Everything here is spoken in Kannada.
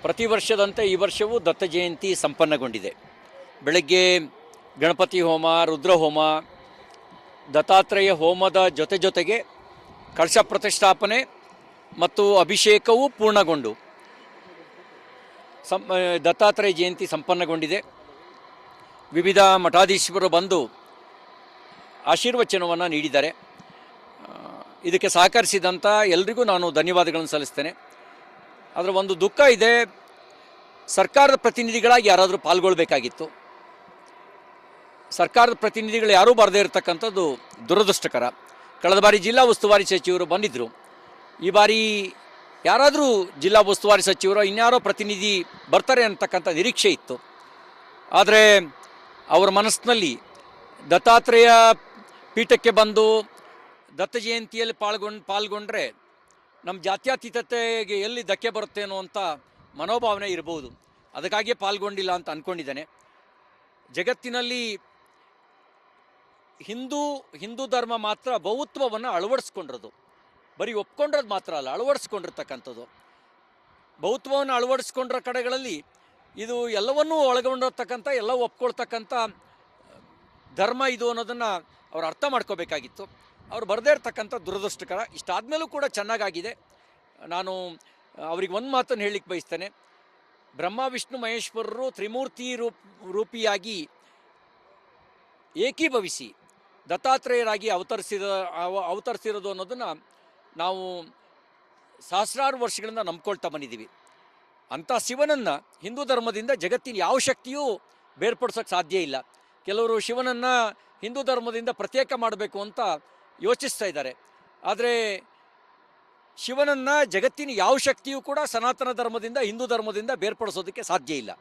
ಪ್ರತಿ ವರ್ಷದಂತೆ ಈ ವರ್ಷವೂ ದತ್ತ ಜಯಂತಿ ಸಂಪನ್ನಗೊಂಡಿದೆ. ಬೆಳಗ್ಗೆ ಗಣಪತಿ ಹೋಮ, ರುದ್ರ ಹೋಮ, ದತ್ತಾತ್ರೇಯ ಹೋಮದ ಜೊತೆಗೆ ಕಳಶ ಪ್ರತಿಷ್ಠಾಪನೆ ಮತ್ತು ಅಭಿಷೇಕವೂ ಪೂರ್ಣಗೊಂಡು ದತ್ತಾತ್ರೇಯ ಜಯಂತಿ ಸಂಪನ್ನಗೊಂಡಿದೆ. ವಿವಿಧ ಮಠಾಧೀಶರು ಬಂದು ಆಶೀರ್ವಚನವನ್ನು ನೀಡಿದ್ದಾರೆ. ಇದಕ್ಕೆ ಸಹಕರಿಸಿದಂಥ ಎಲ್ರಿಗೂ ನಾನು ಧನ್ಯವಾದಗಳನ್ನು ಸಲ್ಲಿಸ್ತೇನೆ. ಅದರ ಒಂದು ದುಃಖ ಇದೆ, ಸರ್ಕಾರದ ಪ್ರತಿನಿಧಿಗಳಾಗಿ ಯಾರಾದರೂ ಪಾಲ್ಗೊಳ್ಬೇಕಾಗಿತ್ತು. ಸರ್ಕಾರದ ಪ್ರತಿನಿಧಿಗಳು ಯಾರೂ ಬರದೇ ಇರತಕ್ಕಂಥದ್ದು ದುರದೃಷ್ಟಕರ. ಕಳೆದ ಬಾರಿ ಜಿಲ್ಲಾ ಉಸ್ತುವಾರಿ ಸಚಿವರು ಬಂದಿದ್ದರು. ಈ ಬಾರಿ ಯಾರಾದರೂ ಜಿಲ್ಲಾ ಉಸ್ತುವಾರಿ ಸಚಿವರು ಇನ್ಯಾರೋ ಪ್ರತಿನಿಧಿ ಬರ್ತಾರೆ ಅಂತಕ್ಕಂಥ ನಿರೀಕ್ಷೆ ಇತ್ತು. ಆದರೆ ಅವರ ಮನಸ್ಸಿನಲ್ಲಿ ದತ್ತಾತ್ರೇಯ ಪೀಠಕ್ಕೆ ಬಂದು ದತ್ತ ಜಯಂತಿಯಲ್ಲಿ ಪಾಲ್ಗೊಂಡ್ರೆ ನಮ್ಮ ಜಾತ್ಯತೀತತೆಗೆ ಎಲ್ಲಿ ಧಕ್ಕೆ ಬರುತ್ತೆ ಅನ್ನುವಂಥ ಮನೋಭಾವನೆ ಇರಬಹುದು. ಅದಕ್ಕಾಗಿಯೇ ಪಾಲ್ಗೊಂಡಿಲ್ಲ ಅಂತ ಅಂದ್ಕೊಂಡಿದ್ದೇನೆ. ಜಗತ್ತಿನಲ್ಲಿ ಹಿಂದೂ ಧರ್ಮ ಮಾತ್ರ ಬಹುತ್ವವನ್ನು ಅಳವಡಿಸ್ಕೊಂಡಿರೋದು, ಬರೀ ಒಪ್ಕೊಂಡ್ರದ್ದು ಮಾತ್ರ ಅಲ್ಲ, ಅಳವಡಿಸ್ಕೊಂಡಿರ್ತಕ್ಕಂಥದ್ದು. ಬಹುತ್ವವನ್ನು ಅಳವಡಿಸ್ಕೊಂಡ್ರ ಕಡೆಗಳಲ್ಲಿ ಇದು ಎಲ್ಲವನ್ನೂ ಒಳಗೊಂಡಿರ್ತಕ್ಕಂಥ, ಎಲ್ಲ ಒಪ್ಕೊಳ್ತಕ್ಕಂಥ ಧರ್ಮ ಇದು ಅನ್ನೋದನ್ನು ಅವ್ರು ಅರ್ಥ ಮಾಡ್ಕೋಬೇಕಾಗಿತ್ತು. ಅವ್ರು ಬರದೇ ಇರ್ತಕ್ಕಂಥ ದುರದೃಷ್ಟಕರ. ಇಷ್ಟಾದಮೇಲೂ ಕೂಡ ಚೆನ್ನಾಗಾಗಿದೆ. ನಾನು ಅವ್ರಿಗೆ ಒಂದು ಮಾತನ್ನು ಹೇಳಲಿಕ್ಕೆ ಬಯಸ್ತೇನೆ. ಬ್ರಹ್ಮ ವಿಷ್ಣು ಮಹೇಶ್ವರರು ತ್ರಿಮೂರ್ತಿ ರೂಪಿಯಾಗಿ ಏಕೀಭವಿಸಿ ದತ್ತಾತ್ರೇಯರಾಗಿ ಅವತರಿಸಿರೋದು ಅನ್ನೋದನ್ನು ನಾವು ಸಹಸ್ರಾರು ವರ್ಷಗಳಿಂದ ನಂಬ್ಕೊಳ್ತಾ ಬಂದಿದ್ದೀವಿ. ಅಂಥ ಶಿವನನ್ನು ಹಿಂದೂ ಧರ್ಮದಿಂದ ಜಗತ್ತಿನ ಯಾವ ಶಕ್ತಿಯೂ ಬೇರ್ಪಡಿಸೋಕ್ಕೆ ಸಾಧ್ಯ ಇಲ್ಲ. ಕೆಲವರು ಶಿವನನ್ನು ಹಿಂದೂ ಧರ್ಮದಿಂದ ಪ್ರತ್ಯೇಕ ಮಾಡಬೇಕು ಅಂತ ಯೋಚಿಸ್ತಾ ಇದ್ದಾರೆ. ಆದರೆ ಶಿವನನ್ನು ಜಗತ್ತಿನ ಯಾವ ಶಕ್ತಿಯೂ ಕೂಡ ಸನಾತನ ಧರ್ಮದಿಂದ ಹಿಂದೂ ಧರ್ಮದಿಂದ ಬೇರ್ಪಡಿಸೋದಕ್ಕೆ ಸಾಧ್ಯ ಇಲ್ಲ.